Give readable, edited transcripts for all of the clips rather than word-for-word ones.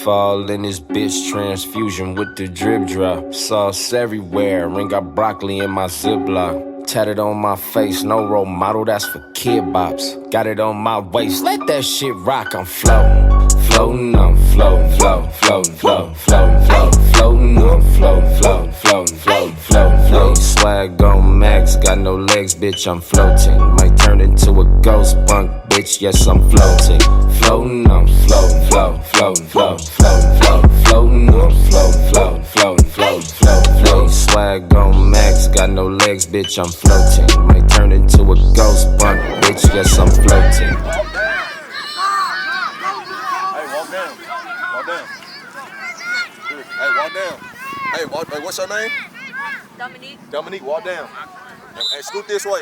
Fall in this bitch transfusion with the drip drop. Sauce everywhere, ring got broccoli in my Ziploc. Tatted on my face, no role model, that's for kid bops. Got it on my waist, let that shit rock, I'm floating. Floating, I'm floating, floating, floating, floating, floating, floating, floating, I'm floating, floating, floating, floating, floating, floating. Swag on max, got no legs, bitch, I'm floating. Might turn into a ghost punk, bitch, yes, I'm floating. Floating, I'm floating, floating, floating, floating, floating, floating, floating, I'm floating, floating, floating, floating, floating, floating. Swag on max, got no legs, bitch, I'm floating. Might turn into a ghost punk, bitch, yes, I'm floating. Hey, what's your name? Dominique. Dominique, walk down. Hey, scoot this way.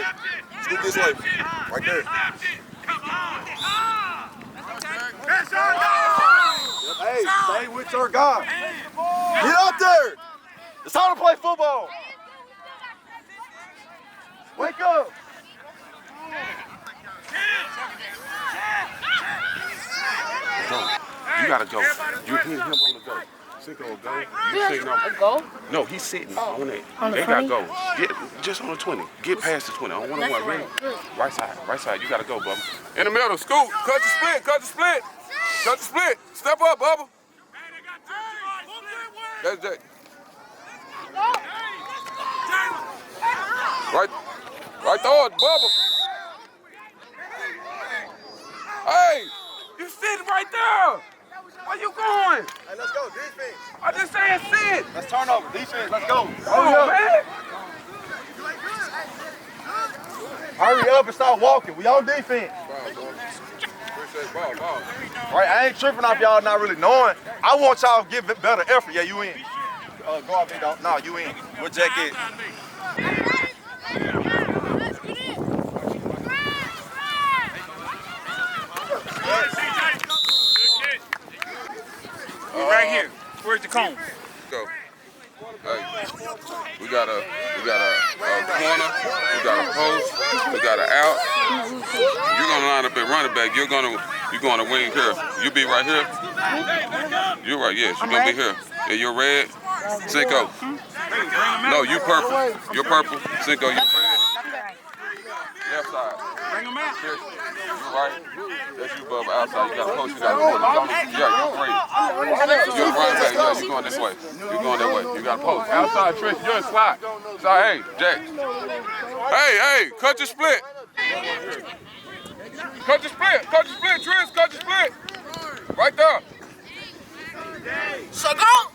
Scoot this way. Right there. Hey, stay with your guy. Get up there. It's time to play football. Wake up. You gotta go. You hit him on the go. Cinco will go. You sitting on. Go? No, he's sitting on it. On the they 20? gotta go. Get just on the 20. Get past the 20. On 1-on-1. Ready? Right side. Right side. You gotta go, Bubba. In the middle. Scoot. Cut the split. Cut the split. Cut the split. Step up, Bubba. That's Jay. Right there, Bubba. Hey, you sitting right there. Where you going? Hey, let's go. Defense. I just saying sit. Let's turn over. Defense. Let's go. Oh, man. Hurry up and start walking. We on defense. Ball. Right, I ain't tripping off y'all not really knowing. I want y'all to give it better effort. Yeah, you in. Go up, big dog. No, you in. What jacket? Right here. Where's the cone? Go. Hey, we got a corner, we got a post, we got an out. You're gonna line up at running back. You're gonna wing here. You be right here. You're right. Yes, you're gonna be here. Yeah, you're red. Cinco. No, you purple. You're purple. Cinco, you're red. Left side. Bring him out. Here. You right. That's you, Bubba. Outside. You got a post. You got a corner. Yeah, you're great. You're running back. Yeah, you're going this way. You're going that way. You got a post. Outside, Trish. You're in slot. So, hey, Jack. Hey, cut your split. Cut your split. Cut your split, Trish. Cut your split. Right there. So go.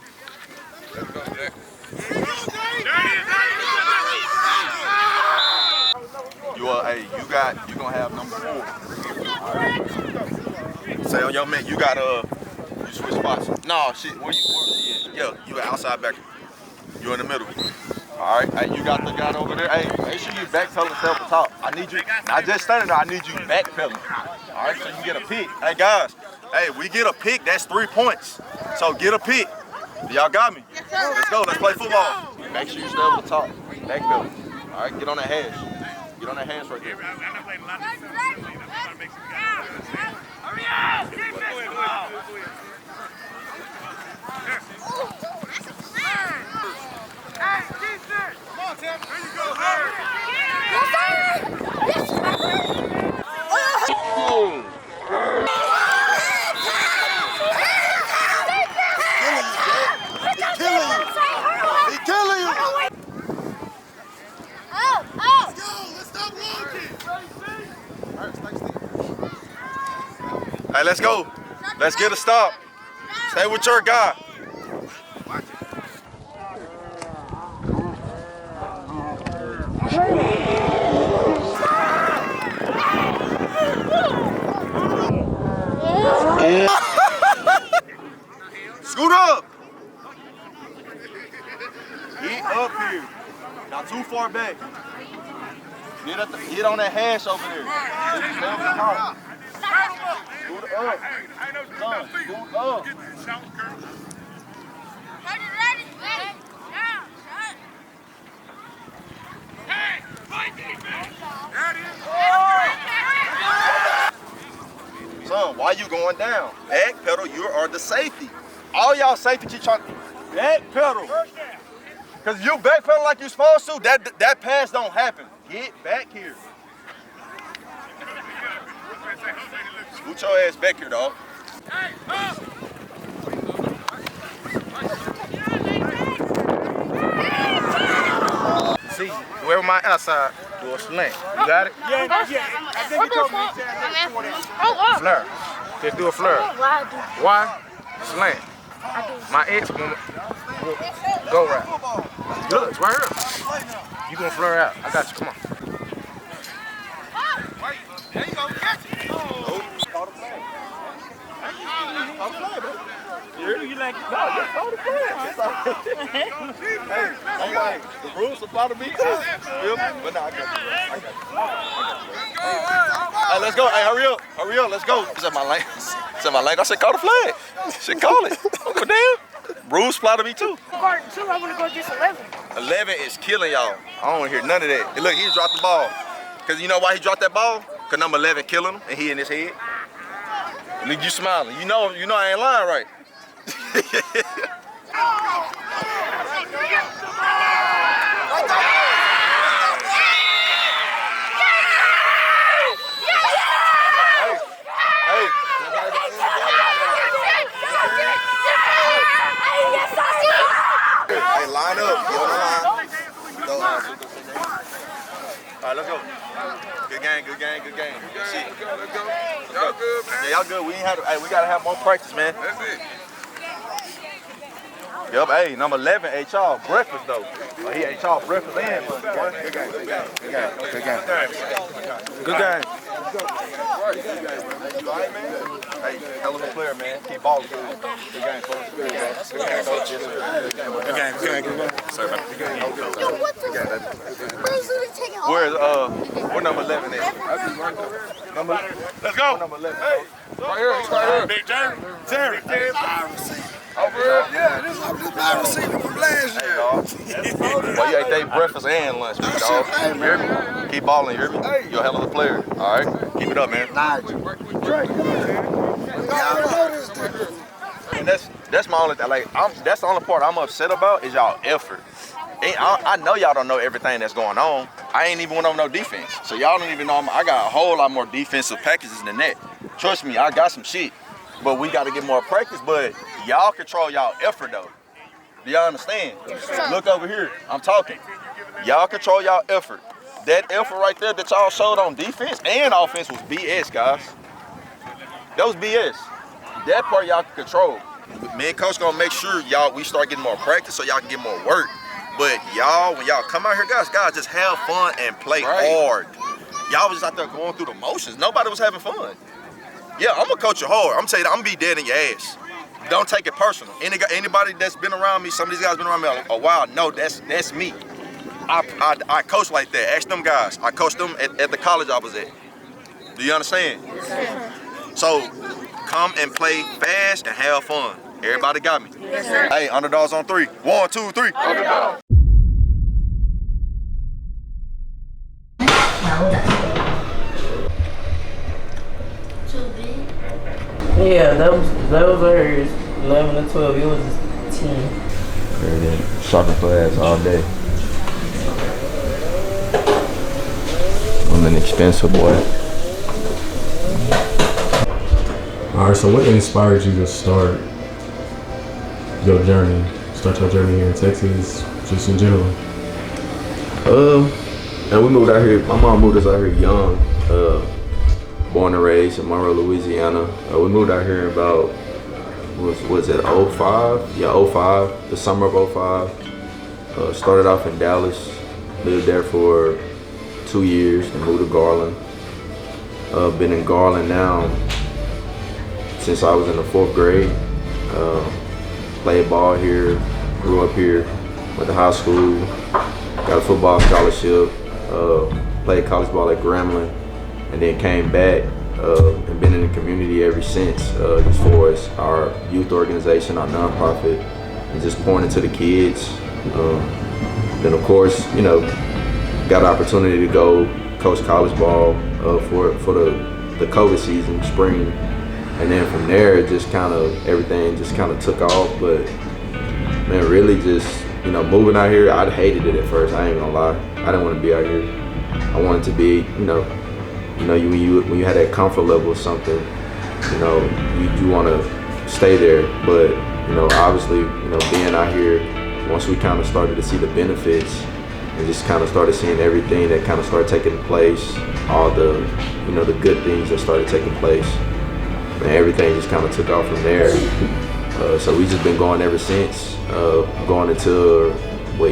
Let's go, Jack. You gonna have number 4. Right. Say on your man, you switch spots. No, shit, where you? Yeah, you outside back. You in the middle. All right, hey, you got the guy over there. Hey, make sure you backpedaling yourself at the top. I need you, not just standing there, I need you backpedaling. All right, so you get a pick. Hey, guys, hey, we get a pick, that's 3 points. So get a pick. Y'all got me? Let's go, let's play football. Make sure you stay over the top. Backpedaling. All right, get on that hash. Get on that hash right there. Hurry up! Hey, defense! Come on, Tim. There you go. He's killing you. Hey, let's go. Let's get a stop. Stay with your guy. Scoot up. Get up here. Not too far back. Get on that hash over there. Scoot up. Son, scoot up. Son, why you going down? Back pedal, you are the safety. all y'all safety keep trying to backpedal. Cause you backpedal like you supposed to, that pass don't happen. Get back here. Scoot your ass back here, dog. See, whoever my outside, do a slant. You got it? Yeah. I think you told me. Flare. Just do a flare. Why? Slant. My ex will go right. Look, it's right here. You gonna flare out. I got you. Come on. There you go. Catch it. You like Hey, I'm like, the rules apply to me too. But no, I got you. Hey, let's go. Hey, hurry up, let's go. It's at my lane. It's at my lane. I said, call the flag. Shit, call it. Don't give a damn. Rules apply to me too. Part 2, I want to go just 11. 11 is killing y'all. I don't want to hear none of that. And look, he dropped the ball. Cause you know why he dropped that ball? Cause number 11 killing him, and he in his head. Look, you smiling. You know I ain't lying, right? Hey, line up. Get on the line. All right, let's go. Good game. Good shit. Let's go. Y'all good, man? Yeah, y'all good. We gotta have more practice, man. That's it. Yup, hey, number 11 ate y'all breakfast though. He ate y'all breakfast and lunch. Good game. Hey, hell of a player, man. Keep balling. Good game, coach. Good game, coach. Good game. Sorry about that. Where's where number 11 is? Let's go. Number 11. Hey. Right here. Big Terry. Over here. Yeah, this is my receiver from last year. Well, you ate that breakfast and lunch, big dog. You hear me? Keep balling, you hear me? You're a hell of a player. All right? Keep it up, man. And that's my only thing. Like, that's the only part I'm upset about is y'all effort. I know y'all don't know everything that's going on. I ain't even went over no defense. So y'all don't even know I got a whole lot more defensive packages than that. Trust me, I got some shit. But we got to get more practice. But y'all control y'all effort, though. Do y'all understand? Look over here. I'm talking. Y'all control y'all effort. That effort right there that y'all showed on defense and offense was BS, guys. That was BS. That part y'all can control. Me and coach gonna make sure we start getting more practice so y'all can get more work. But y'all, when y'all come out here, guys, just have fun and play hard. Y'all was just out there going through the motions. Nobody was having fun. Yeah, I'm gonna coach you hard. I'm gonna tell you that I'm gonna be dead in your ass. Don't take it personal. Anybody that's been around me, some of these guys been around me a while, know that's me. I coach like that. Ask them guys. I coached them at the college I was at. Do you understand? So come and play fast and have fun. Everybody got me? Yes, sir. Hey, underdogs on 3. 1, 2, 3. Underdog. Yeah, that was hers. 11 and 12. It was 10. Soccer class all day. I'm an expensive boy. All right, so what inspired you to start your journey here in Texas, just in general? And we moved out here. My mom moved us out here young. Born and raised in Monroe, Louisiana. We moved out here about, was it 05? Yeah, 05, the summer of 05. Started off in Dallas, lived there for 2 years, and moved to Garland. Been in Garland now since I was in the 4th grade. Played ball here, grew up here, went to high school, got a football scholarship, played college ball at Grambling, and then came back and been in the community ever since, as far as our youth organization, our nonprofit, and just pouring into the kids. Then of course, got an opportunity to go coach college ball for the COVID season, spring And then from there, it just kind of, everything just kind of took off. But man, really just, you know, moving out here, I hated it at first. I ain't gonna lie. I didn't want to be out here. I wanted to be, when you had that comfort level or something, you know, you want to stay there. But, you know, obviously, you know, being out here, once we kind of started to see the benefits and just kind of started seeing everything that kind of started taking place, all the, you know, the good things that started taking place, and everything just kind of took off from there. So we just been going ever since, going into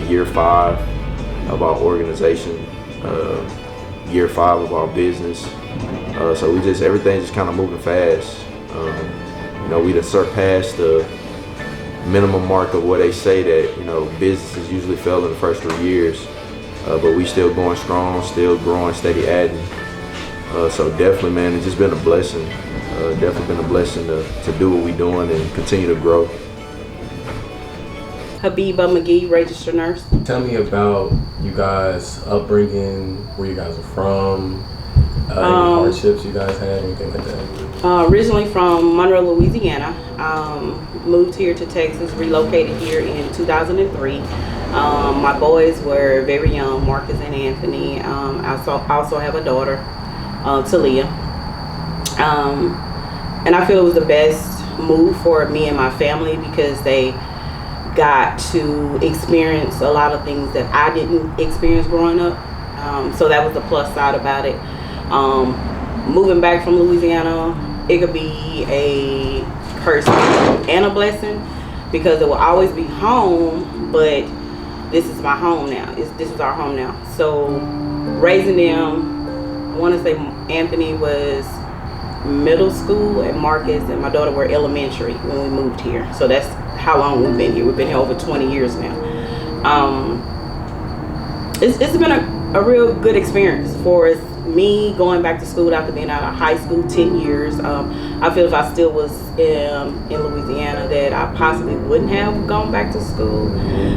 year 5 of our organization, year 5 of our business. So everything just kind of moving fast. You know, we done surpassed the minimum mark of what they say that, you know, businesses usually fail in the first 3 years. But we still going strong, still growing, steady adding. So definitely, man, it's just been a blessing. Definitely been a blessing to do what we're doing and continue to grow. Habiba McGee, registered nurse. Tell me about you guys' upbringing, where you guys are from, any hardships you guys had, anything like that. Originally from Monroe, Louisiana. Moved here to Texas, relocated here in 2003. My boys were very young, Marcus and Anthony. I also have a daughter, Talia. And I feel it was the best move for me and my family because they got to experience a lot of things that I didn't experience growing up. So that was the plus side about it. Moving back from Louisiana, it could be a curse and a blessing because it will always be home, but this is my home now. This is our home now. So raising them, I want to say Anthony was middle school and Marcus and my daughter were elementary when we moved here. So that's how long we've been here. We've been here over 20 years now. It's been a real good experience for us. Me going back to school after being out of high school 10 years. I feel if I still was in Louisiana that I possibly wouldn't have gone back to school.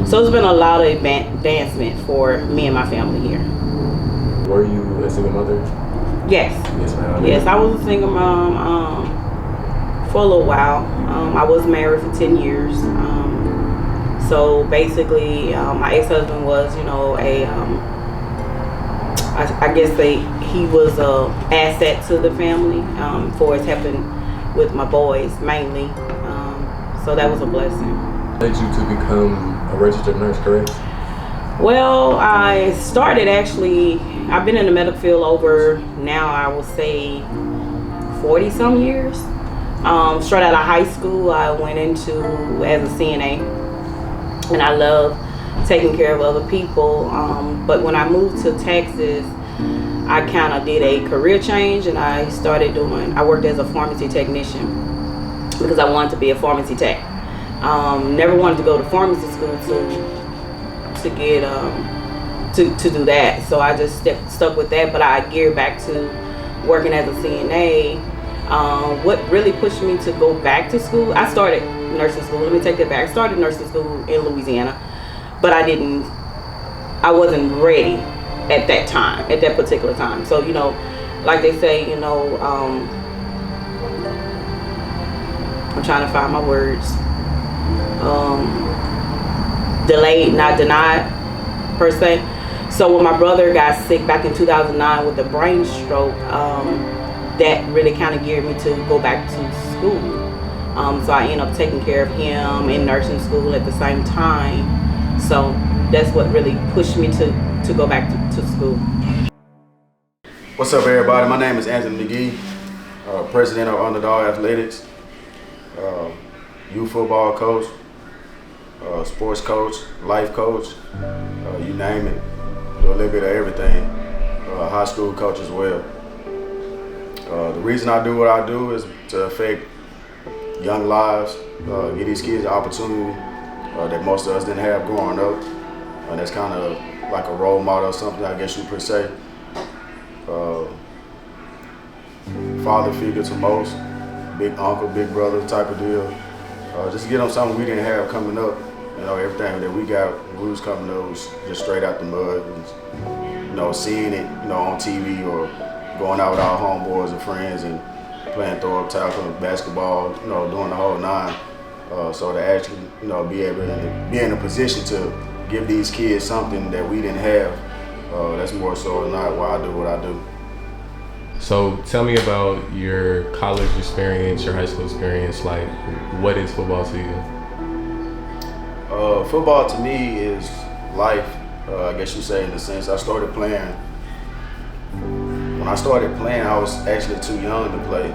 So it's been a lot of advancement for me and my family here. Were you a single mother? Yes. Yes, ma'am. Yes, I was a single mom for a little while. I was married for 10 years. So basically, my ex-husband was, you know, I guess he was a asset to the family for us helping with my boys mainly. So that was a blessing. Led you to become a registered nurse, correct? Well, I started actually, I've been in the medical field over now, I will say 40 some years. Straight out of high school, I went into as a CNA, and I love taking care of other people. But when I moved to Texas, I kind of did a career change, and I worked as a pharmacy technician because I wanted to be a pharmacy tech. Never wanted to go to pharmacy school to get to do that, so I just stuck with that. But I geared back to working as a CNA. What really pushed me to go back to school, I started nursing school. Let me take that back. I started nursing school in Louisiana, but I wasn't ready at that time, at that particular time. So, you know, like they say, you know, I'm trying to find my words. Delayed, not denied, per se. So when my brother got sick back in 2009 with a brain stroke, that really kind of geared me to go back to school. So I ended up taking care of him in nursing school at the same time. So that's what really pushed me to go back to school. What's up, everybody? My name is Anthony McGee, president of UnderDogAthletics, youth football coach, sports coach, life coach, you name it. Do a little bit of everything. High school coach as well. The reason I do what I do is to affect young lives, give these kids an opportunity that most of us didn't have growing up. And that's kind of like a role model or something, I guess you could say. Father figure to most, big uncle, big brother type of deal. Just to get them something we didn't have coming up. You know, everything that we got when we was coming up was just straight out the mud. And, you know, seeing it, you know, on TV or going out with our homeboys and friends and playing throw-up tackle, basketball, doing the whole nine. So to actually, be able to be in a position to give these kids something that we didn't have, that's more so than not why I do what I do. So tell me about your college experience, your high school experience. Like, what is football to you? Football to me is life, I guess you say, in a sense. When I started playing, I was actually too young to play.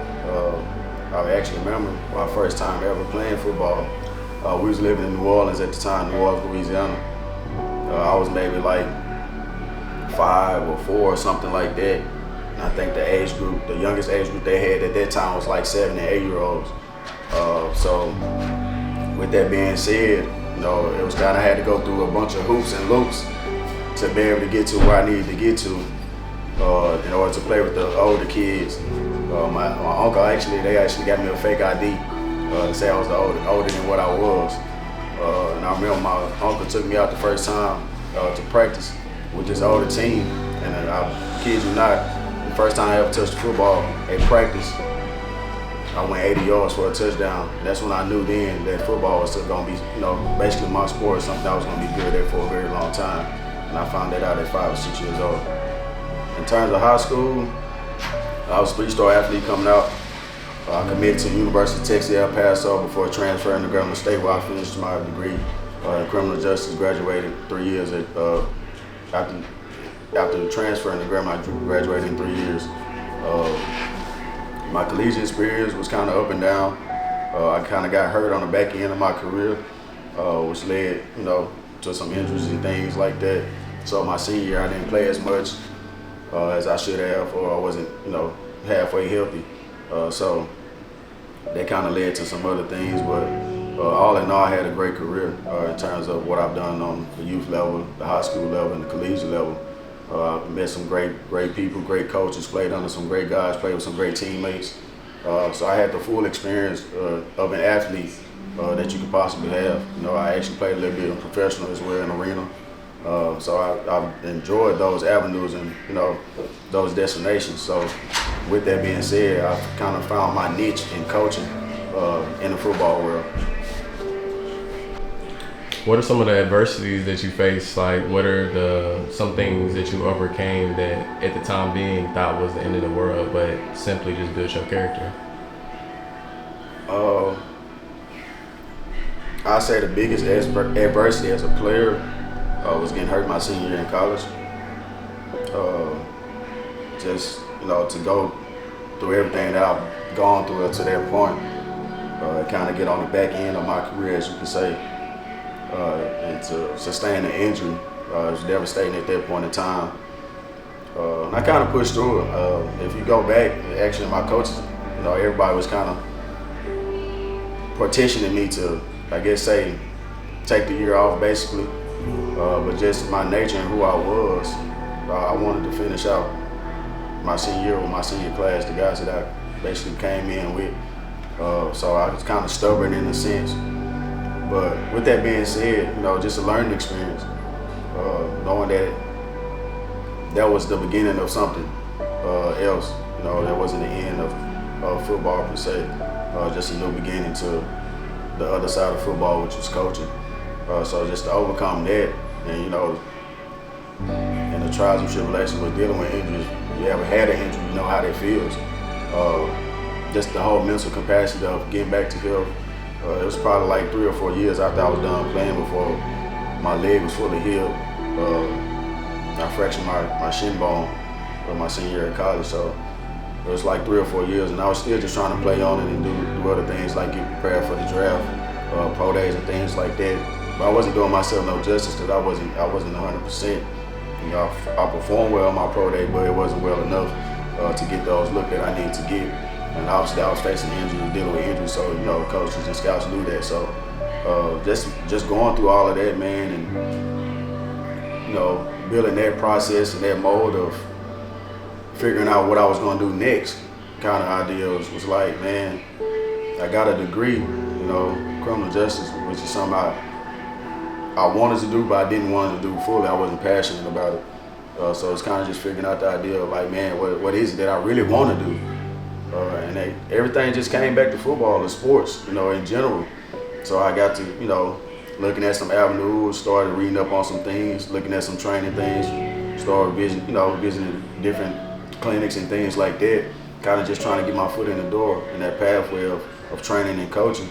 I actually remember my first time ever playing football. We was living in New Orleans at the time, New Orleans, Louisiana. I was maybe like 5 or 4 or something like that. And I think the youngest age group they had at that time was like 7 and 8-year-olds. So with that being said, it was kind of had to go through a bunch of hoops and loops to be able to get to where I needed to get to in order to play with the older kids. My uncle they actually got me a fake ID to say I was older than what I was. And I remember my uncle took me out the first time to practice with this older team. And I kid you not, the first time I ever touched the football at practice, I went 80 yards for a touchdown. And that's when I knew then that football was going to be, basically my sport, something I was going to be good at for a very long time. And I found that out at 5 or 6 years old. In terms of high school, I was a 3-star athlete coming out. I committed to the University of Texas El Paso before transferring to Grambling State, where I finished my degree in criminal justice. Graduated 3 years after transferring to Grambling. I graduated in 3 years. My collegiate experience was kind of up and down. I kind of got hurt on the back end of my career, which led, to some injuries and things like that. So my senior year, I didn't play as much as I should have, or I wasn't, halfway healthy. So that kind of led to some other things, but all in all, I had a great career in terms of what I've done on the youth level, the high school level, and the collegiate level. I met some great people, great coaches, played under some great guys, played with some great teammates. So I had the full experience of an athlete that you could possibly have. I actually played a little bit of professional as well in arena. So I enjoyed those avenues and those destinations. So with that being said, I kind of found my niche in coaching in the football world. What are some of the adversities that you faced? Like, what are some things that you overcame that at the time being thought was the end of the world, but simply just built your character? I'd say the biggest adversity as a player was getting hurt my senior year in college. Just, to go through everything that I've gone through up to that point, kind of get on the back end of my career, as you can say, and to sustain an injury, it was devastating at that point in time. And I kind of pushed through it. If you go back, actually my coaches, everybody was kind of petitioning me to, I guess, say, take the year off basically. But just my nature and who I was, I wanted to finish out my senior year with my senior class, the guys that I basically came in with. So I was kind of stubborn in a sense. But with that being said, just a learning experience, knowing that that was the beginning of something else. That wasn't the end of football per se, just a new beginning to the other side of football, which was coaching. So just to overcome that, and and the trials and tribulations with dealing with injuries. If you ever had an injury, you know how that feels. Just the whole mental capacity of getting back to health. It was probably like 3 or 4 years after I was done playing before my leg was fully healed. I fractured my shin bone my senior year in college, so it was like 3 or 4 years, and I was still just trying to play on it and do other things like get prepared for the draft, pro days and things like that. But I wasn't doing myself no justice because I wasn't 100%. I performed well on my pro day, but it wasn't well enough to get those look that I needed to get. And obviously I was facing injuries, dealing with injuries, so coaches and scouts knew that. So just going through all of that, man, and building that process and that mold of figuring out what I was going to do next kind of idea was like, man, I got a degree, criminal justice, which is something I wanted to do, but I didn't want to do fully. I wasn't passionate about it. So it's kind of just figuring out the idea of like, man, what is it that I really want to do? And everything just came back to football and sports, in general. So I got to, looking at some avenues, started reading up on some things, looking at some training things, started visiting different clinics and things like that, kind of just trying to get my foot in the door in that pathway of training and coaching.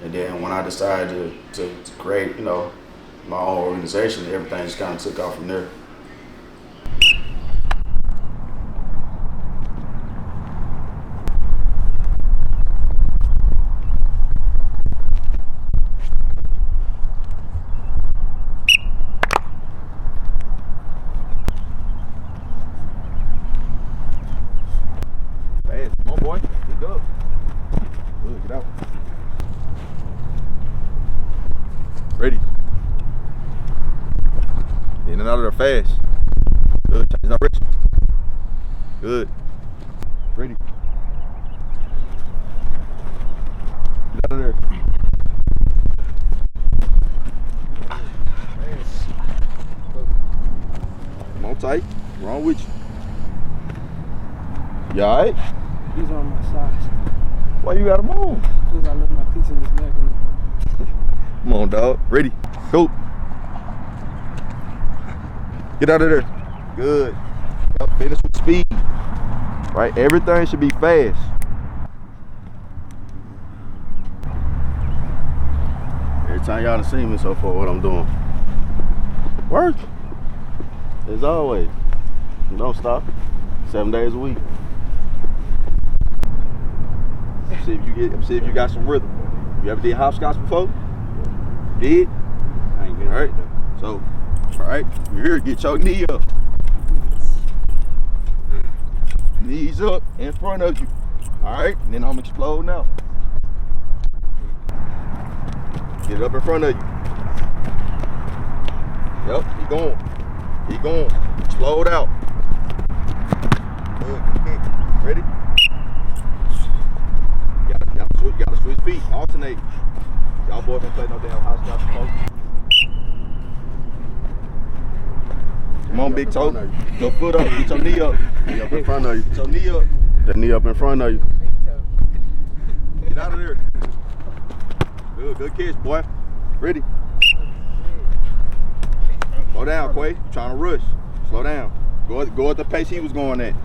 And then when I decided to create, my own organization, everything just kind of took off from there. Fast, come on, boy. Get up. Good, get out. Ready. In and out of there fast. Good. Change direction. Good. Ready. Get out of there. Come on, tight. What's wrong with you? You alright? He's on my size. Why you got them on? Because I left my teeth in his neck. Come on, dog. Ready. Go. Get out of there. Good. Yep, finish with speed. Right? Everything should be fast. Every time y'all done seen me so far, what I'm doing. Work. As always. Don't stop. 7 days a week. See if you got some rhythm. You ever did hopscotch before? Did? I ain't getting Alright. So, alright, you're here, get your knee up. Knees up in front of you. Alright, and then I'm explode now. Get it up in front of you. Yep, keep going. Keep going. Explode out. Good, good kick. Ready? You gotta switch feet, alternate. Y'all boys been playing no damn hopscotch before. Come on, big toe. Your foot up, get your knee up. Knee up in front of you. Get your knee up. That knee up in front of you. Get out of there. Good catch, boy. Ready? Slow down, Quay. Trying to rush. Slow down. Go at the pace he was going at.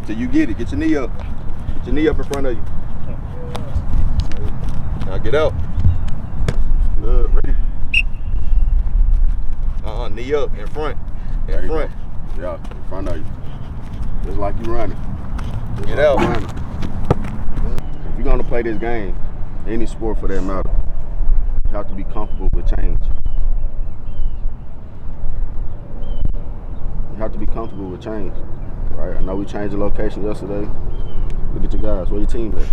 Till you get it. Get your knee up. Get your knee up in front of you. Now get out. Good. Ready? Knee up in front. In front. Yeah, in front of you. Just like you running. Get out. If you're gonna play this game, any sport for that matter, you have to be comfortable with change. You have to be comfortable with change, right? I know we changed the location yesterday. Look at your guys. Where your team at?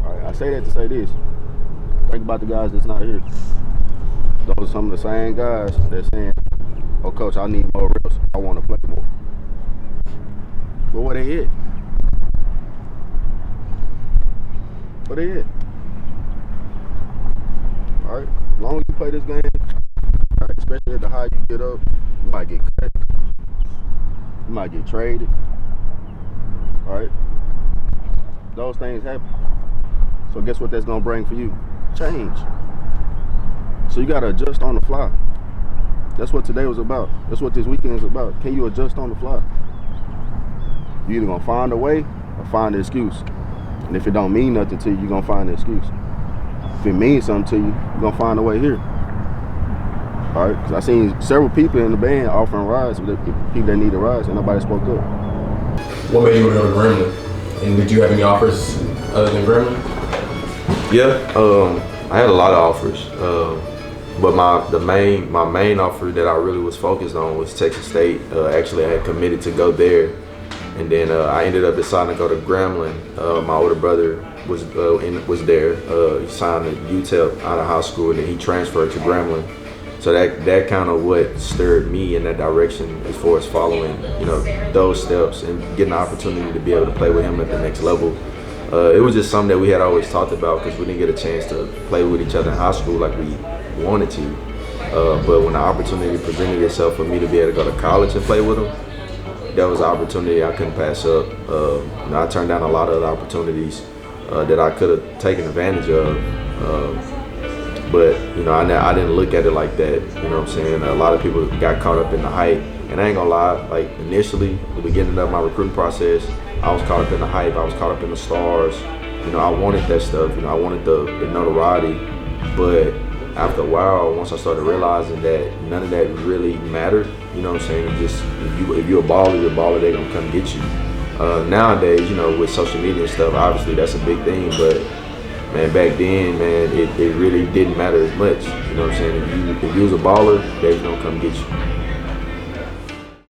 All right, I say that to say this. Think about the guys that's not here. Those are some of the same guys that's saying, "Oh, coach, I need more reps. I want to play more." But where they at? Where they at? All right, as long as you play this game, right, especially at the high you get up, you might get cut. You might get traded. All right, those things happen. So guess what that's gonna bring for you? Change. So you gotta adjust on the fly. That's what today was about. That's what this weekend is about. Can you adjust on the fly? You either gonna find a way or find an excuse. And if it don't mean nothing to you, you're gonna find an excuse. If it means something to you, you're gonna find a way here. All right, because I seen several people in the band offering rides with the people that needed rides, and nobody spoke up. What made you want to go to Gremlin? And did you have any offers other than Gremlin? Yeah, I had a lot of offers, but my main offer that I really was focused on was Texas State. Actually, I had committed to go there, and then I ended up deciding to go to Gremlin. My older brother was there. He signed a UTEP out of high school, and then he transferred to Gremlin. So that kind of what stirred me in that direction as far as following, those steps and getting the opportunity to be able to play with him at the next level. It was just something that we had always talked about because we didn't get a chance to play with each other in high school like we wanted to. But when the opportunity presented itself for me to be able to go to college and play with him, that was an opportunity I couldn't pass up. You know, I turned down a lot of other opportunities that I could have taken advantage of. But you know, I didn't look at it like that. You know what I'm saying? A lot of people got caught up in the hype, and I ain't gonna lie. Like initially, the beginning of my recruiting process, I was caught up in the hype. I was caught up in the stars. You know, I wanted that stuff. You know, I wanted the notoriety. But after a while, once I started realizing that none of that really mattered, you know what I'm saying? Just if you're a baller, they're gonna come get you. Nowadays, you know, with social media and stuff, obviously that's a big thing. But man, back then, man, it really didn't matter as much. You know what I'm saying? If you was a baller, they was gonna come get you.